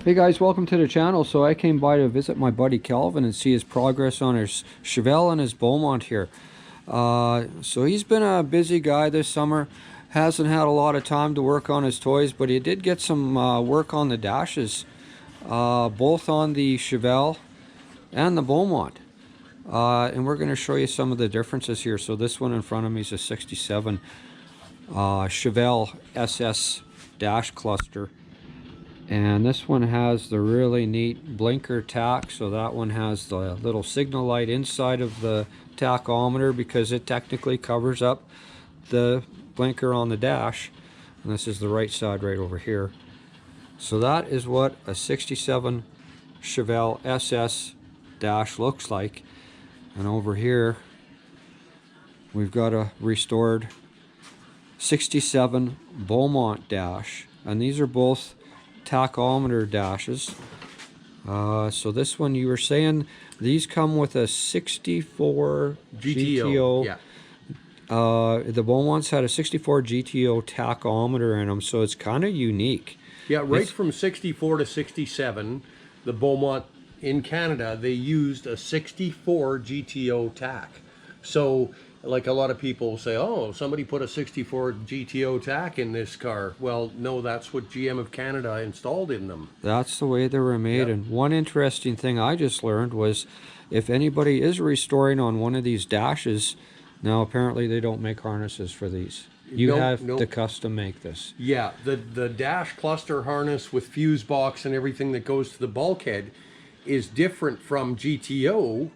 Hey guys, welcome to the channel. So I came by to visit my buddy Calvin and see his progress on his Chevelle and his Beaumont here. So he's been a busy guy this summer. Hasn't had a lot of time to work on his toys, but he did get some work on the dashes, both on the Chevelle and the Beaumont. And we're going to show you some of the differences here. So this one in front of me is a 67 Chevelle SS dash cluster. And this one has the really neat blinker tack, so that one has the little signal light inside of the tachometer because it technically covers up the blinker on the dash. And this is the right side right over here. So that is what a 67 Chevelle SS dash looks like. And over here we've got a restored 67 Beaumont dash, and these are both tachometer dashes. So this one, you were saying these come with a 64 GTO. Yeah. The Beaumonts had a 64 GTO tachometer in them, so it's kind of unique. Yeah, right. From 64 to 67, the Beaumont in Canada, they used a 64 GTO tack. So like a lot of people say, oh, somebody put a 64 GTO tack in this car. Well, no, that's what GM of Canada installed in them. That's the way they were made. Yep. And one interesting thing I just learned was if anybody is restoring on one of these dashes, now apparently they don't make harnesses for these. You have to custom make this. Yeah, the dash cluster harness with fuse box and everything that goes to the bulkhead is different from GTO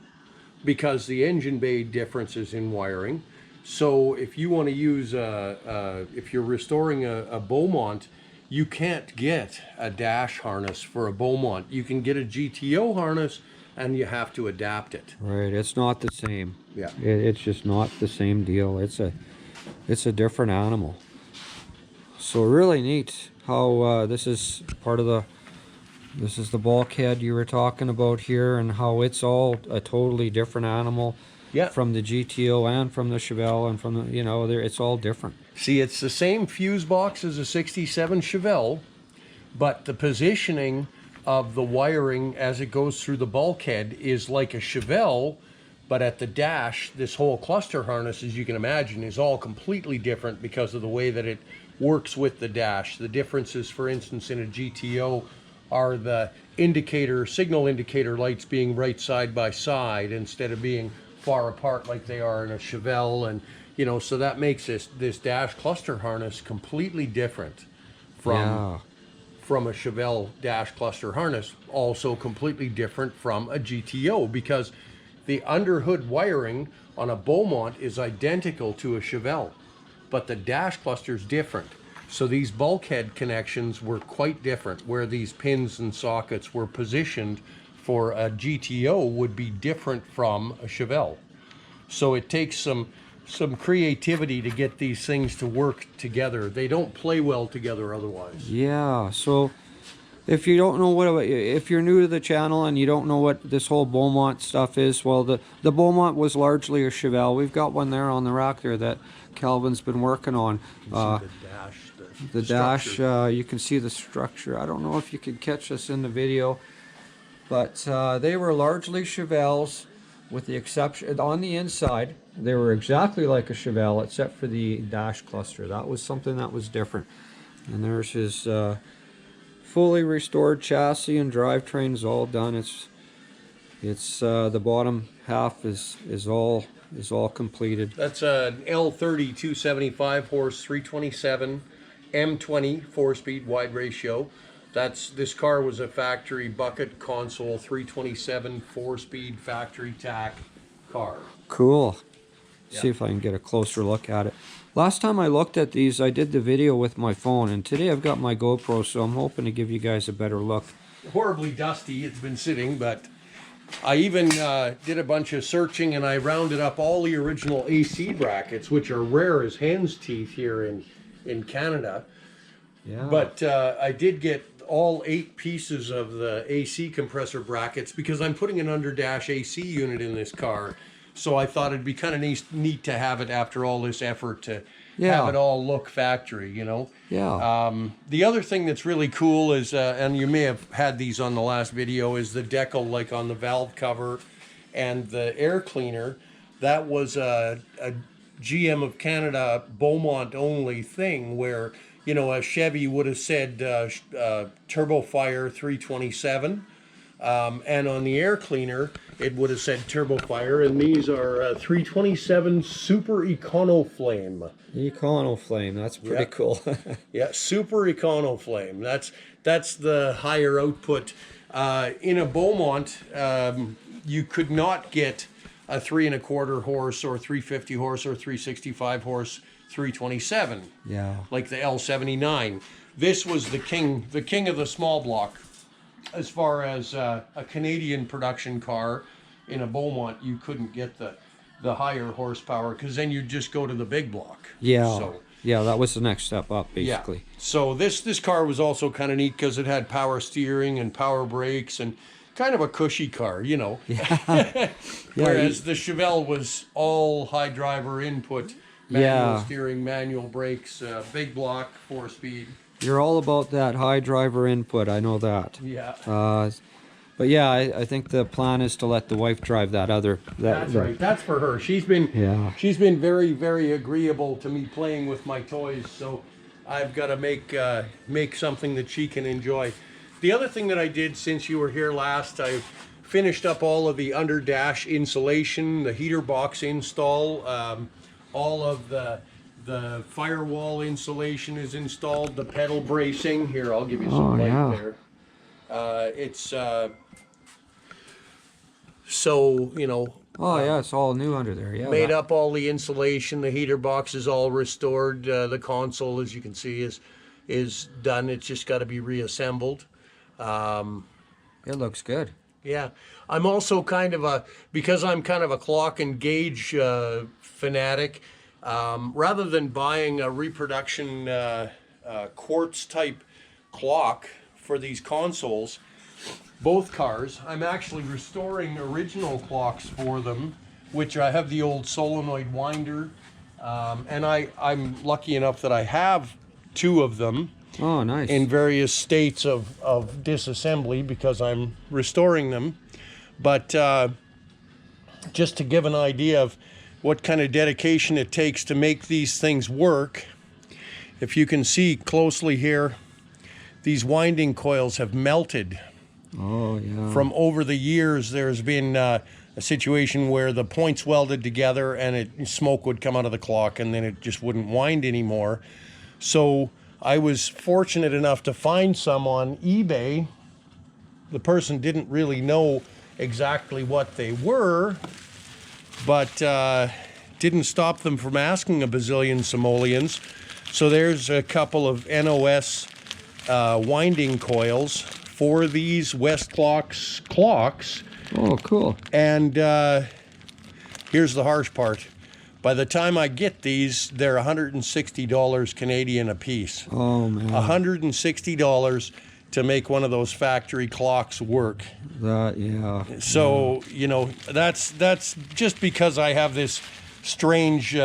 because the engine bay differences in wiring. So if you want to use if you're restoring a Beaumont, you can't get a dash harness for a Beaumont. You can get a GTO harness and you have to adapt it. Right, it's not the same. Yeah. It's just not the same deal. It's a different animal. So really neat how this is part of the bulkhead you were talking about here, and how it's all a totally different animal. Yeah. From the GTO and from the Chevelle and from the, you know, it's all different. See, it's the same fuse box as a 67 Chevelle, but the positioning of the wiring as it goes through the bulkhead is like a Chevelle, but at the dash, this whole cluster harness, as you can imagine, is all completely different because of the way that it works with the dash. The differences, for instance, in a GTO are the signal indicator lights being right side by side instead of being far apart like they are in a Chevelle, and you know, so that makes this dash cluster harness completely different from a Chevelle dash cluster harness. Also completely different from a GTO because the underhood wiring on a Beaumont is identical to a Chevelle, but the dash cluster is different. So these bulkhead connections were quite different, where these pins and sockets were positioned for a GTO would be different from a Chevelle. So it takes some creativity to get these things to work together. They don't play well together otherwise. Yeah, so if you don't know if you're new to the channel and you don't know what this whole Beaumont stuff is, well, the Beaumont was largely a Chevelle. We've got one there on the rack there that Calvin's been working on. The dash, you can see the structure. I don't know if you can catch this in the video, but they were largely Chevelles, with the exception, on the inside, they were exactly like a Chevelle except for the dash cluster. That was something that was different. And there's his fully restored chassis and drivetrain is all done. It's the bottom half is all completed. That's an L30 275 horse 327 M20 4-speed wide ratio. This car was a factory bucket console 327 4-speed factory tack car. Cool. Yeah. See if I can get a closer look at it. Last time I looked at these, I did the video with my phone, and today I've got my GoPro, so I'm hoping to give you guys a better look. Horribly dusty, it's been sitting, but I even did a bunch of searching, and I rounded up all the original AC brackets, which are rare as hen's teeth here in Canada. Yeah. But I did get all 8 pieces of the AC compressor brackets because I'm putting an underdash AC unit in this car. So I thought it'd be kind of neat to have it after all this effort to Yeah. have it all look factory, you know. Yeah. The other thing that's really cool is, and you may have had these on the last video, is the decal, like on the valve cover and the air cleaner. That was a GM of Canada Beaumont only thing where, you know, a Chevy would have said Turbo Fire 327. And on the air cleaner, it would have said Turbo Fire, and these are 327 Super Econo Flame. Econo Flame, that's pretty cool. Yeah, Super Econo Flame. That's the higher output. In a Beaumont, you could not get a 3¼ horse or 350 horse or 365 horse 327. Yeah. Like the L79. This was the king of the small block. As far as a Canadian production car in a Beaumont, you couldn't get the higher horsepower because then you'd just go to the big block. Yeah. So, yeah, that was the next step up, basically. yeah. So this car was also kind of neat because it had power steering and power brakes and kind of a cushy car, you know. Yeah. Whereas the Chevelle was all high driver input, manual steering, manual brakes, big block, 4-speed. You're all about that high driver input, I know that. Yeah. But yeah, I think the plan is to let the wife drive that other. That's right. That's for her. She's been very, very agreeable to me playing with my toys. So I've got to make something that she can enjoy. The other thing that I did since you were here last, I finished up all of the under dash insulation, the heater box install, all of the firewall insulation is installed, the pedal bracing. Here, I'll give you some light there. It's so, you know. Oh yeah, it's all new under there. Yeah. Made up all the insulation. The heater box is all restored. The console, as you can see, is done. It's just got to be reassembled. It looks good. Yeah, I'm also because I'm kind of a clock and gauge fanatic. Rather than buying a reproduction quartz type clock for these consoles, both cars, I'm actually restoring original clocks for them, which I have the old solenoid winder, and I'm lucky enough that I have 2 of them. Oh, nice. In various states of disassembly because I'm restoring them. But just to give an idea of what kind of dedication it takes to make these things work, if you can see closely here, these winding coils have melted. Oh, yeah. From over the years, there's been a situation where the points welded together and smoke would come out of the clock and then it just wouldn't wind anymore. So I was fortunate enough to find some on eBay. The person didn't really know exactly what they were, but didn't stop them from asking a bazillion simoleons. So there's a couple of NOS winding coils for these Westclox clocks. Oh, cool. And here's the harsh part. By the time I get these, they're $160 Canadian a piece. Oh, man. $160 to make one of those factory clocks work. Yeah. So, you know, that's just because I have this strange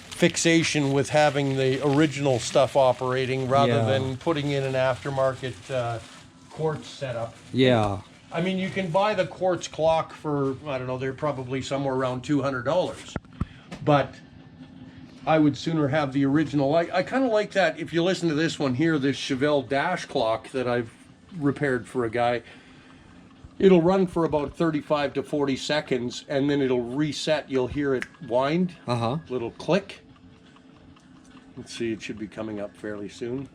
fixation with having the original stuff operating rather than putting in an aftermarket quartz setup. Yeah. I mean, you can buy the quartz clock for, I don't know, they're probably somewhere around $200. But I would sooner have the original. I kind of like that. If you listen to this one here, this Chevelle dash clock that I've repaired for a guy, it'll run for about 35 to 40 seconds, and then it'll reset. You'll hear it wind, little click. Let's see, it should be coming up fairly soon.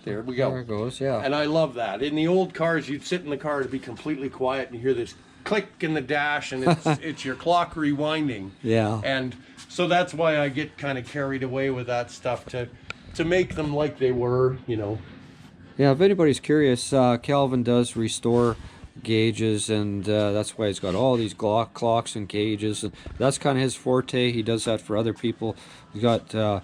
There we go. There it goes, yeah. And I love that. In the old cars, you'd sit in the car to be completely quiet and you hear this click in the dash, and it's your clock rewinding. Yeah. And so that's why I get kind of carried away with that stuff to make them like they were, you know. Yeah, if anybody's curious, Calvin does restore gauges, and that's why he's got all these clocks and gauges. And that's kind of his forte. He does that for other people. He's got a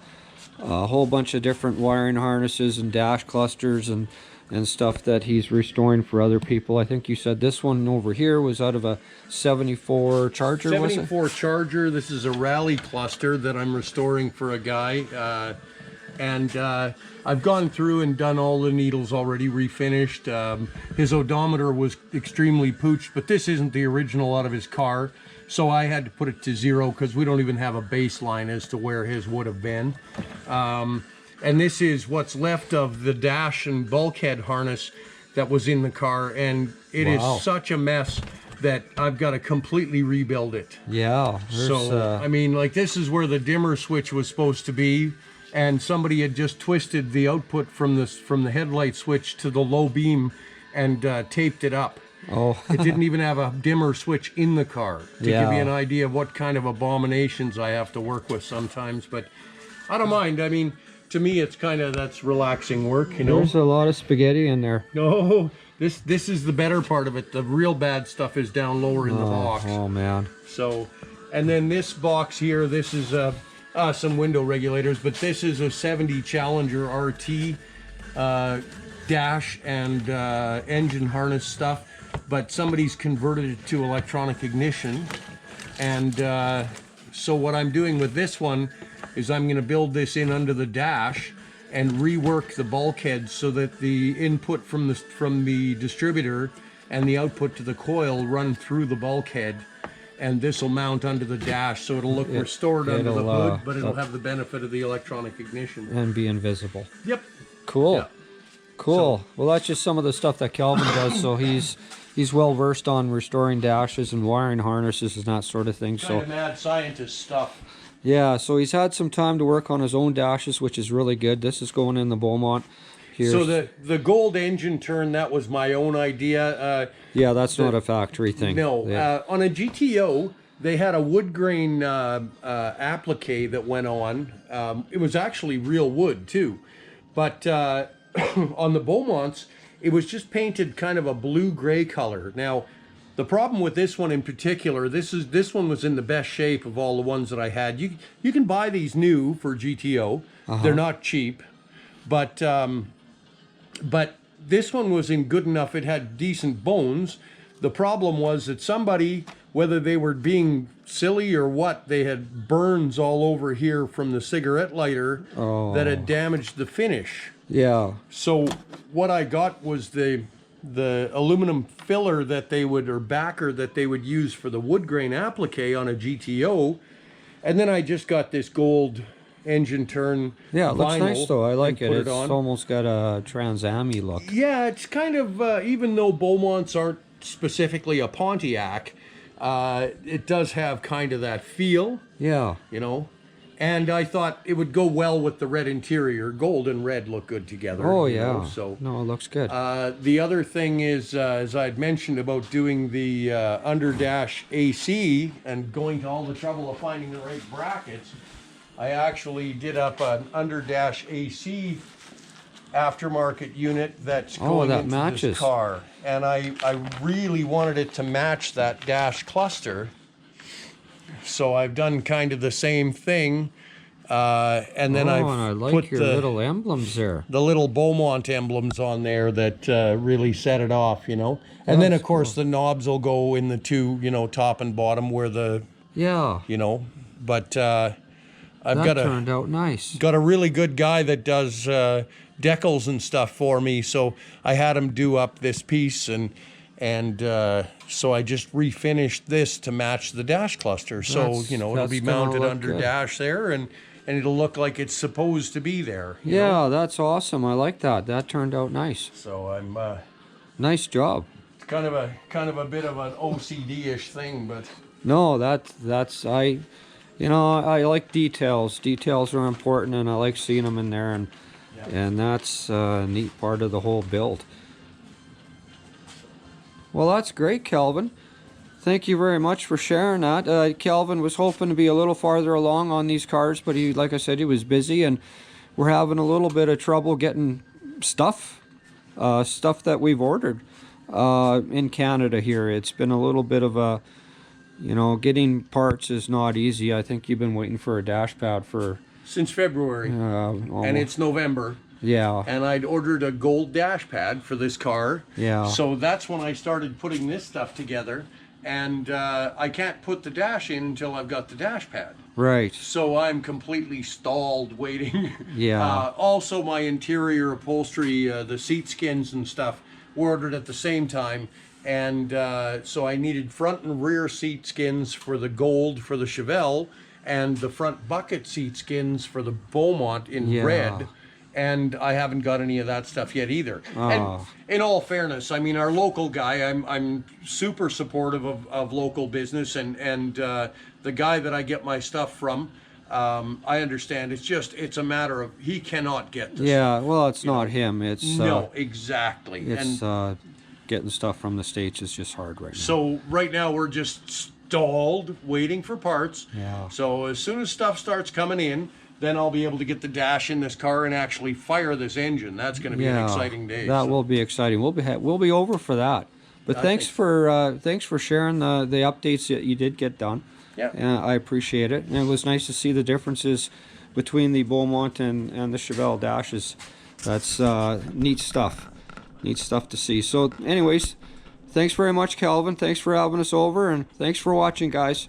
whole bunch of different wiring harnesses and dash clusters and and stuff that he's restoring for other people. I think you said this one over here was out of a 74 Charger, was it? 74 Charger. This is a rally cluster that I'm restoring for a guy. I've gone through and done all the needles already, refinished. His odometer was extremely pooched, but this isn't the original out of his car. So I had to put it to 0 because we don't even have a baseline as to where his would have been. And this is what's left of the dash and bulkhead harness that was in the car. And it is such a mess that I've got to completely rebuild it. Yeah. So, I mean, like, this is where the dimmer switch was supposed to be. And somebody had just twisted the output from the headlight switch to the low beam and taped it up. Oh. It didn't even have a dimmer switch in the car, to give you an idea of what kind of abominations I have to work with sometimes. But I don't mind. I mean, to me, it's kind of, that's relaxing work, you know. There's a lot of spaghetti in there. No, this is the better part of it. The real bad stuff is down lower in the box. Oh man. So, and then this box here, this is some window regulators, but this is a 70 Challenger RT dash and engine harness stuff. But somebody's converted it to electronic ignition, and so what I'm doing with this one is I'm going to build this in under the dash and rework the bulkhead so that the input from the distributor and the output to the coil run through the bulkhead, and this will mount under the dash, so it'll look restored under the hood, but it'll have the benefit of the electronic ignition And be invisible. Yep. Cool. Yeah. Cool. Well, that's just some of the stuff that Calvin does. So he's well versed on restoring dashes and wiring harnesses and that sort of thing. Kind of mad scientist stuff. Yeah, so he's had some time to work on his own dashes, which is really good. This is going in the Beaumont here. So the gold engine turn, that was my own idea. Yeah, that's not a factory thing. No, Yeah. on a GTO, they had a wood grain applique that went on. It was actually real wood too, but on the Beaumonts, it was just painted kind of a blue-gray color. Now, the problem with this one in particular, this one was in the best shape of all the ones that I had. You can buy these new for GTO. They're not cheap, but this one was in good enough. It had decent bones. The problem was that somebody, whether they were being silly or what, they had burns all over here from the cigarette lighter that had damaged the finish. Yeah. So what I got was the aluminum filler that they would, or backer that they would use for the wood grain applique on a GTO, and then I just got this gold engine turn. Yeah, it looks vinyl nice though. I like and it. put It's on. almost got a Trans Am-y look. Yeah, it's kind of, even though Beaumonts aren't specifically a Pontiac, it does have kind of that feel, Yeah. you know. And I thought it would go well with the red interior. Gold and red look good together. Oh you yeah. know, so No, it looks good. the other thing is, as I'd mentioned about doing the underdash AC and going to all the trouble of finding the right brackets, I actually did up an underdash AC aftermarket unit that's going that into matches. this car. And I really wanted it to match that dash cluster. So I've done kind of the same thing, and then and I I've like put your little emblems there. the little Beaumont emblems on there that really set it off, you know. And then of course the knobs will go in the two, you know, top and bottom where the, Yeah. you know. But I've That got turned out nice. a really good guy that does decals and stuff for me, so I had him do up this piece, and so I just refinished this to match the dash cluster. So, That's- you know, it'll be that's gonna mounted look under good. dash there, and it'll look like it's supposed to be there. you Yeah, know? that's awesome. I like that. That turned out nice. So I'm Nice job. kind of a bit of an OCD-ish thing, but No, that's I like details. Details are important, and I like seeing them in there, and that's a neat part of the whole build. Well, that's great, Calvin. Thank you very much for sharing that. Calvin was hoping to be a little farther along on these cars, but he, like I said, he was busy, and we're having a little bit of trouble getting stuff that we've ordered in Canada here. It's been a little bit of a, getting parts is not easy. I think you've been waiting for a dash pad for since February, almost. and it's November. Yeah. And I'd ordered a gold dash pad for this car. Yeah. So that's when I started putting this stuff together. And I can't put the dash in until I've got the dash pad. Right. So I'm completely stalled waiting. Yeah. Also, my interior upholstery, the seat skins and stuff, were ordered at the same time. And so I needed front and rear seat skins for the gold for the Chevelle, and the front bucket seat skins for the Beaumont in Yeah. red. And I haven't got any of that stuff yet either. And Oh. in all fairness, I mean, our local guy, I'm super supportive of local business, and the guy that I get my stuff from, I understand. It's a matter of he cannot get this. Yeah, well, it's not him. It's No, exactly. it's And getting stuff from the States is just hard right now. so right now we're just stalled, waiting for parts. Yeah. So as soon as stuff starts coming in, then I'll be able to get the dash in this car and actually fire this engine. That's going to be an exciting day. That so. will be exciting. We'll be over for that. But I thanks think for sharing the updates that you did get done. Yeah. I appreciate it. And it was nice to see the differences between the Beaumont and the Chevelle dashes. That's neat stuff. Neat stuff to see. So anyways, thanks very much, Calvin. Thanks for having us over, and thanks for watching, guys.